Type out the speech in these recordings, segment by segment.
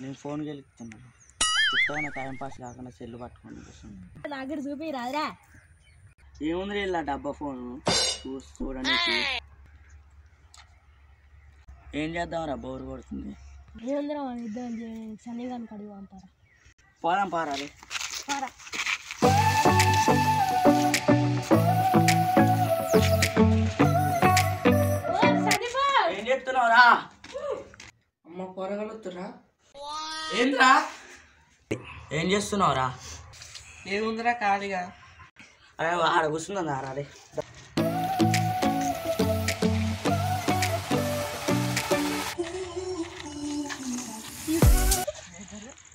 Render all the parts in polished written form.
నేను ఫోన్ గెలుపుతున్నాను. పుట్టగానే time pass కాకుండా సెల్ పట్టుకొని కూర్చున్నాను. నాకు చూపి రాదురా. ఏముంది ఇలా డబ్బా ఫోను చూడడానికి. ఏం చేద్దాంరా, బోర్ కొడుతుంది. ఏముందిరా మన ఇద్దరం సన్నిగాని కడిగి పంపారా. పోదాం పారాలి. పారా. ఏం చెప్తున్నావురా? అమ్మ పొరగలుగుతురా. ఏంద్రా ఏం చేస్తున్నావురా? ఏముందిరా ఖాళీగా. అరే ఆడ కూర్చుందా రే.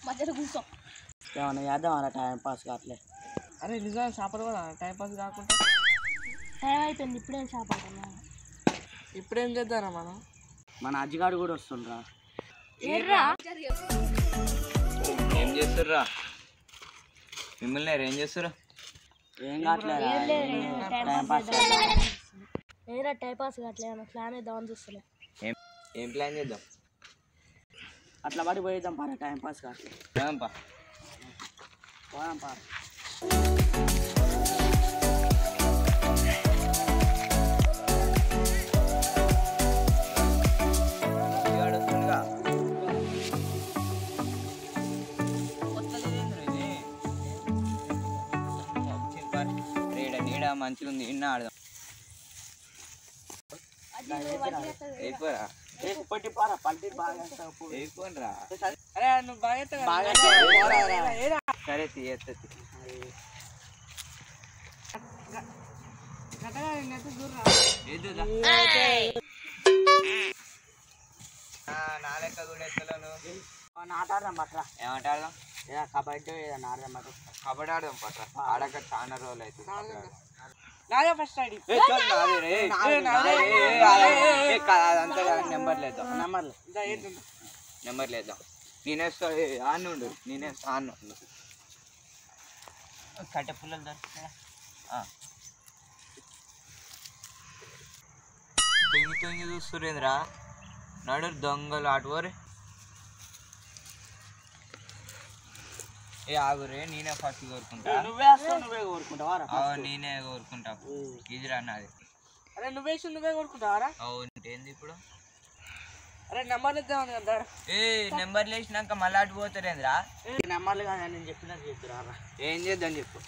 మధ్యలో కూర్చో. ఏమన్నా చేద్దాం టైం పాస్ కావట్లే. అరే నిజంగా చేపలు కూడా టైం పాస్ కాకుండా. టైం అయిపోయింది, ఇప్పుడేం చేపలు. ఇప్పుడేం చేద్దారా మనం? మన అజ్జిగాడు కూడా వస్తుండ్రా. ఏం చేస్తుర్రా? మిమ్మల్ని ఏం చేస్తుర్రా? ఏం కావట్లేరా, టైం పాస్. ఏరా టైం పాస్ కావట్లేదు, ప్లాన్ వేద్దామని చూస్తున్నా. ఏం ప్లాన్ చేద్దాం? అట్లా పడి పోయిద్దాం పారా, టైం పాస్ కావట్లేదు. పోదాం పారా. మంచిగా ఉంది, ఇన్న ఆడదాం. అయిపోరా పట్టి పారా, పట్టి బాగా అయిపోనరా. అరే నువ్వు బాగా సరే తీయత్తది. నా లెక్క కూడా ఎత్తలేను. ఆటాడదాం పట్రా. ఏమంట ఆడదాం? కబడ్డీ ఏదన్నా ఆడదాం పట్టు. కబడ్డీ ఆడదాం పట్రా. ఆడక చాలా రోజులు అవుతుంది. నాదే ఫస్ట్ ఐడి. నెంబర్ లేద్దాం. నేనే ఆన్ ఉండు, నేనే ఆన్ ఉండు. కట్టె పుల్లలు దొరుకుతాయా? తొంగి తొంగి చూస్తురేంద్రా, నడు దొంగలు ఆటవరే. ఏ ఆగురే, నేనే ఫస్ట్ కోరుకుంటా. నువ్వే వస్తావు, నువ్వే కోరుకుంటావా? నేనే కోరుకుంటా. ఇదిరా నాది. అరే నువ్వేసి నువ్వే కొడుకుంటావారా? అవును ఏంది ఇప్పుడు? అరే నెంబర్ ఇద్దామని కదా. ఏ నెంబర్లు వేసినాక మళ్ళీ అటు పోతారేంద్రా? నెంబర్లు కానీ నేను చెప్పినట్టు చెప్తురా. ఏం చేద్దాం చెప్పు.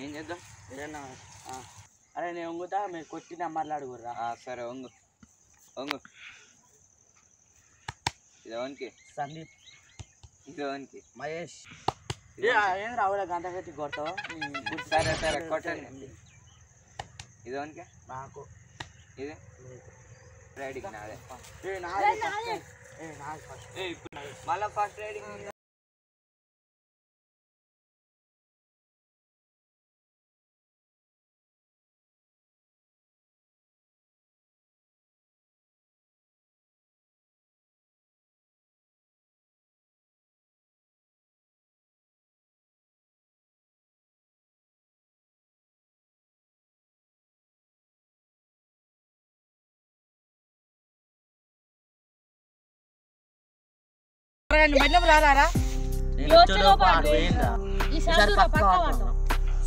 ఏం చేద్దాం? ఏదన్నా అరే నేను వంగుతా, మీరు కొట్టి నెంబర్లు అడుగుర్రా. సరే వంగు వంగు. ఇదవనికి సందీప్, ఇదవనికి మహేష్. ఏం రావులే గంట కట్టి కొడతావు. సరే సరే కొట్టండి. ఇదవనికి నాకు ఇది రైడింగ్ నాదే. మళ్ళా ఫస్ట్ రైడింగ్. రారా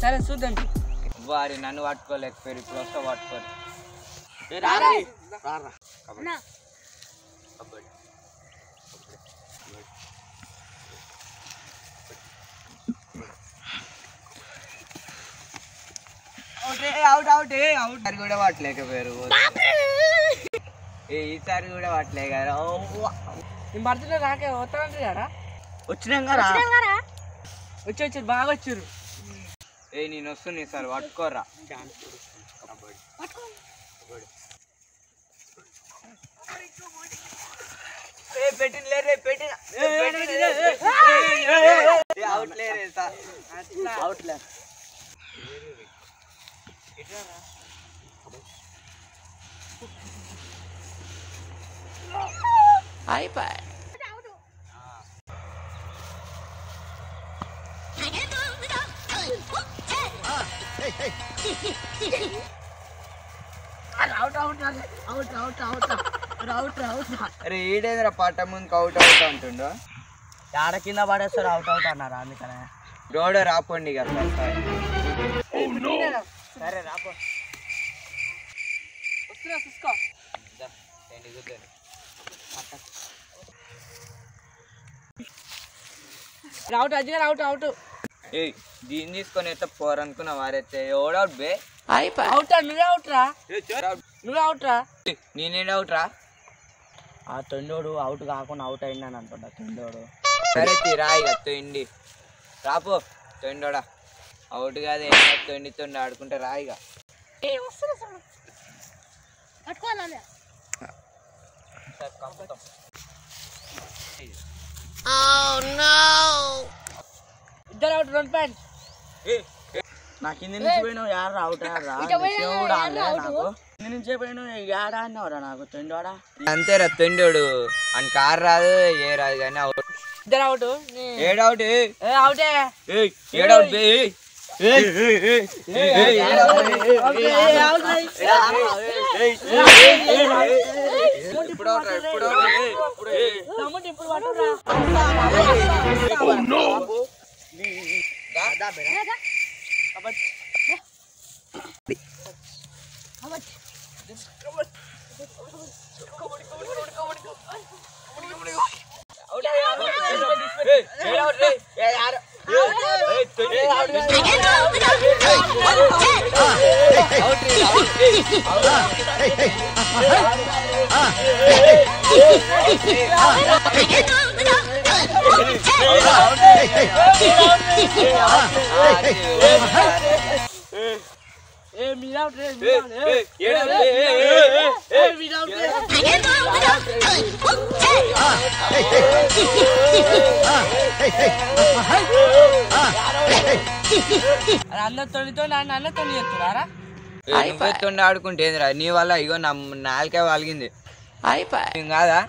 సరే చూద్దాం. వారి నన్ను పట్టుకోలేకపోయారు, ఇప్పుడు వస్తా పట్టుకోరు. అవుట్ అవుట్ అవుట్ కూడా పట్టలేకపోయారు. ఈసారి కూడా పట్టలే కదా. నేను పడుతున్నా రాకే వస్తానంటే కదా. వచ్చినాం కదా, వచ్చి బాగా వచ్చారు. నేను వస్తున్నా సార్, పట్టుకోర్రా. పెట్టినలే పెట్టిన అవుట్లేరే సార్, అవుట్లే. అయిపోయి out. అరే ఈడేంద్రా పట్ట ముందుకు అవుట్ అవుట్ అంటుండో. ఆడ కింద పడేస్తారు అవుట్ అవుట్ అన్నారు అందుకనే. రోడ్ రాపోండి ఇక సరే రాపో. వస్తున్నా చూసుకో. అవుట్ అజ్జిగా అవుట్ అవుట్ ఏయ్ దీన్ని తీసుకొని ఎత్త పోరనుకున్నా వారైతే ఎవడౌట్ బే. అవుట్ నువ్వే అవుట్ రా, నువ్వే అవుట్ రా. నేనేంటి అవుట్ రా. ఆ తొండోడు అవుట్ కాకుండా అవుట్ అయిందని అంటుండ తొండోడు. సరే తీరా ఇక తొండి రాపో. తొండోడా అవుట్ కాదు తొండి తొండి ఆడుకుంటే రా ఇక. ఇద్దరు అవుట్ 2 పాయింట్. నా కింద నుంచి పోయినావు యాడ అవుట్ రా కూడా ఆడలే నాకు. కింద నుంచే పోయినావు యాడ ఆడినావురా నాకు తొండోడా. అంతేరా తొండోడు అని కారు రాదు ఏ రాదు కానీ అవుట్. ఇద్దరు అవుట్. ఏడౌట్ అవుటే ఏడౌట్ బే. అందరు తొలితో అన్న తొలి చెప్తున్నారా? ఆడుకుంటే నీ వల్ల ఇగో నా నాలుకే వాలిగింది కాదా.